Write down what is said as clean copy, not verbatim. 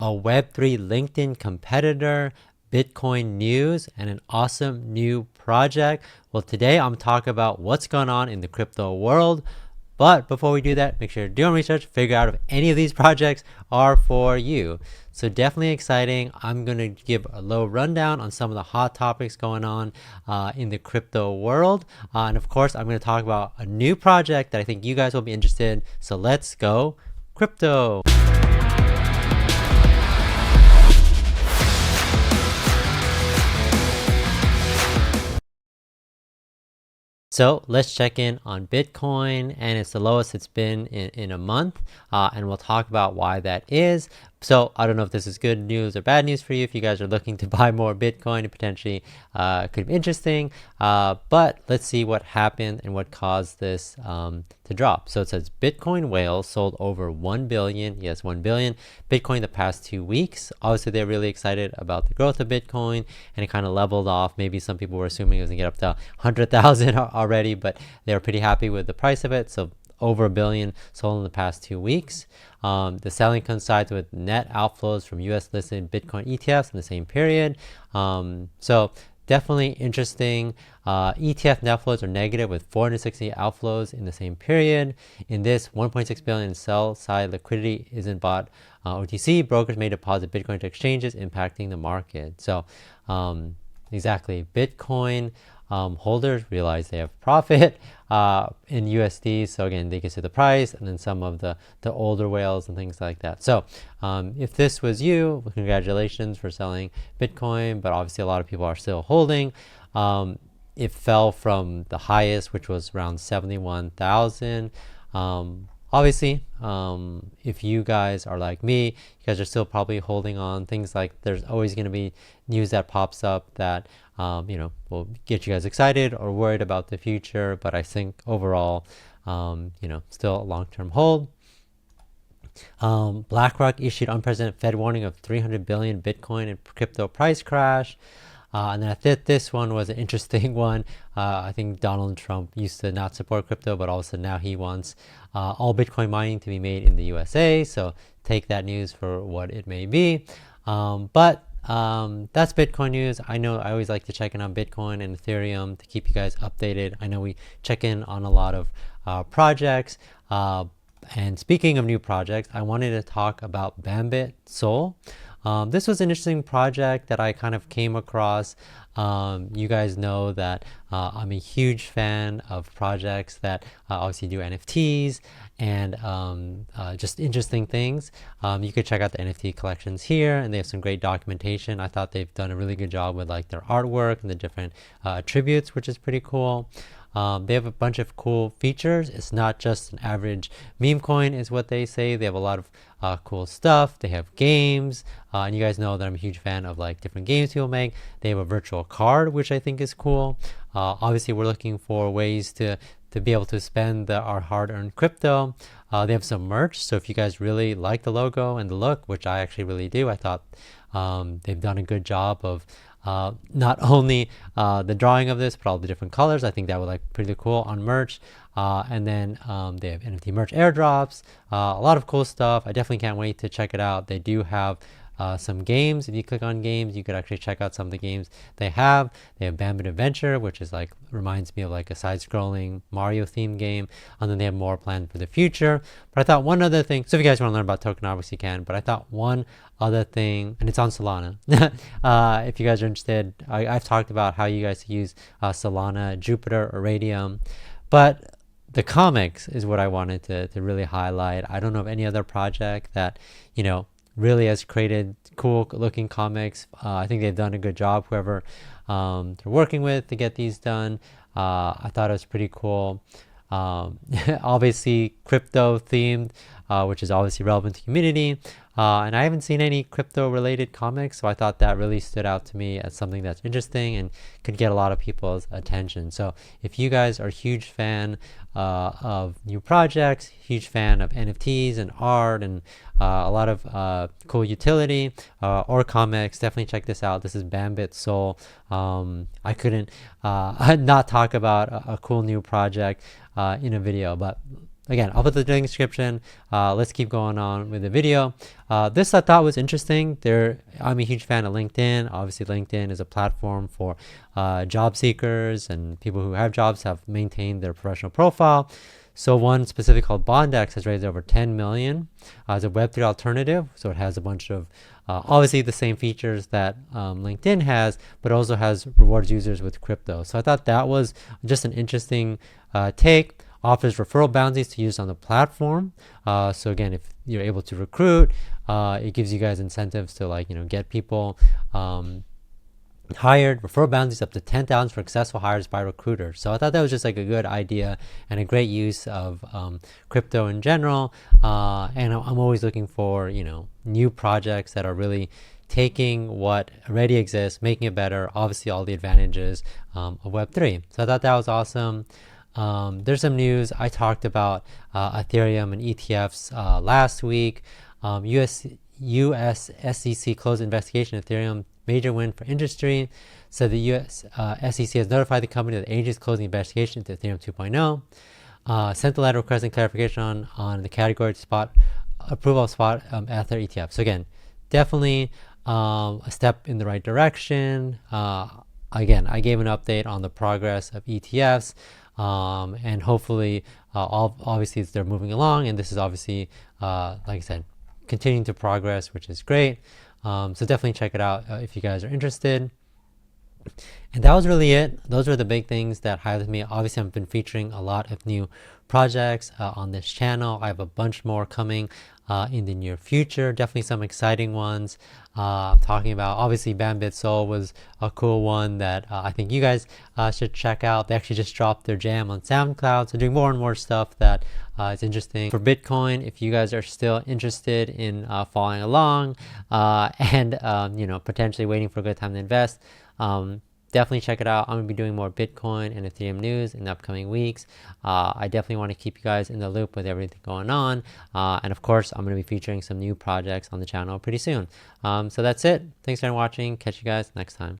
a Web3 LinkedIn competitor, Bitcoin news, and an awesome new project. Well, today I'm talking about what's going on in the crypto world. But before we do that, make sure to do your research, figure out if any of these projects are for you. So definitely exciting. I'm going to give a low rundown on some of the hot topics going on in the crypto world. And of course, I'm going to talk about a new project that I think you guys will be interested in. So let's go crypto. So let's check in on Bitcoin, and it's the lowest it's been in a month, and we'll talk about why that is. So I don't know if this is good news or bad news for you if you guys are looking to buy more Bitcoin. It potentially could be interesting, but let's see what happened and what caused this to drop. So it says Bitcoin whales sold over 1 billion, yes, 1 billion Bitcoin the past 2 weeks. Obviously, they're really excited about the growth of Bitcoin, and it kind of leveled off. Maybe some people were assuming it was gonna get up to 100,000 already, but they were pretty happy with the price of it. So over 1 billion sold in the past 2 weeks. The selling coincides with net outflows from US listed Bitcoin ETFs in the same period. So definitely interesting. ETF net flows are negative with 460 outflows in the same period. In this 1.6 billion sell side liquidity isn't bought OTC. Brokers may deposit Bitcoin to exchanges, impacting the market. So exactly, Bitcoin holders realize they have profit in USD. So again, they can see the price, and then some of the older whales and things like that. So if this was you, congratulations for selling Bitcoin, but obviously a lot of people are still holding. It fell from the highest, which was around 71,000. Obviously, if you guys are like me, you guys are still probably holding on. Things like there's always going to be news that pops up that will get you guys excited or worried about the future. But I think overall, still a long-term hold. BlackRock issued unprecedented Fed warning of 300 billion Bitcoin and crypto price crash. And then I think this one was an interesting one. I think Donald Trump used to not support crypto, but also now he wants all Bitcoin mining to be made in the USA. So take that news for what it may be. But that's Bitcoin news. I know I always like to check in on Bitcoin and Ethereum to keep you guys updated. I know we check in on a lot of projects. And speaking of new projects, I wanted to talk about Bambit Sol. This was an interesting project that I kind of came across. You guys know that I'm a huge fan of projects that obviously do NFTs and just interesting things. You could check out the NFT collections here, and they have some great documentation. I thought they've done a really good job with like their artwork and the different attributes, which is pretty cool. They have a bunch of cool features. It's not just an average meme coin is what they say. They have a lot of cool stuff. They have games, and you guys know that I'm a huge fan of like different games people make. They have a virtual card, which I think is cool. Obviously, we're looking for ways to be able to spend our hard-earned crypto. They have some merch, so if you guys really like the logo and the look, which I actually really do, I thought they've done a good job of not only the drawing of this, but all the different colors. I think that would like pretty cool on merch. And then they have NFT merch airdrops, a lot of cool stuff. I definitely can't wait to check it out. They do have some games. If you click on games, you could actually check out some of the games they have. They have Bambit Adventure, which is like reminds me of like a side-scrolling Mario themed game, and then they have more planned for the future. But I thought one other thing, so if you guys want to learn about tokenomics, you can, but I thought one other thing, and it's on Solana. If you guys are interested, I've talked about how you guys use Solana, Jupiter, or Radium, but the comics is what I wanted to really highlight. I don't know of any other project that really has created cool looking comics. I think they've done a good job, whoever they're working with to get these done. I thought it was pretty cool. Obviously crypto themed, which is obviously relevant to community. And I haven't seen any crypto related comics, so I thought that really stood out to me as something that's interesting and could get a lot of people's attention. So if you guys are a huge fan of new projects, huge fan of NFTs and art and a lot of cool utility or comics, definitely check this out. This is Bambit Sol. I couldn't not talk about a cool new project in a video, but again, I'll put the link in the description. Let's keep going on with the video. This I thought was interesting. I'm a huge fan of LinkedIn. Obviously, LinkedIn is a platform for job seekers and people who have jobs have maintained their professional profile. So one specific called Bondex has raised over 10 million as a Web3 alternative. So it has a bunch of obviously the same features that LinkedIn has, but also has rewards users with crypto. So I thought that was just an interesting take. Offers referral bounties to use on the platform. So again, if you're able to recruit, it gives you guys incentives to get people hired. Referral bounties up to 10,000 for successful hires by recruiters. So I thought that was just like a good idea and a great use of crypto in general. And I'm always looking for new projects that are really taking what already exists, making it better. Obviously, all the advantages of Web3. So I thought that was awesome. There's some news. I talked about Ethereum and ETFs last week. US SEC closed investigation of Ethereum, major win for industry. So the US SEC has notified the company that the agency is closing investigation into Ethereum 2.0. Sent a letter requesting clarification on the category to spot approval of spot Ether ETF. So again, definitely a step in the right direction. Again, I gave an update on the progress of ETFs. And hopefully, obviously, they're moving along, and this is obviously, like I said, continuing to progress, which is great. So definitely check it out if you guys are interested. And that was really it. Those were the big things that highlighted me. Obviously, I've been featuring a lot of new projects on this channel. I have a bunch more coming in the near future. Definitely some exciting ones. I'm talking about, obviously, Bambit Sol was a cool one that I think you guys should check out. They actually just dropped their jam on SoundCloud, so doing more and more stuff that is interesting. For Bitcoin, if you guys are still interested in following along and potentially waiting for a good time to invest, definitely check it out. I'm going to be doing more Bitcoin and Ethereum news in the upcoming weeks. I definitely want to keep you guys in the loop with everything going on. And of course, I'm going to be featuring some new projects on the channel pretty soon. So that's it. Thanks for watching. Catch you guys next time.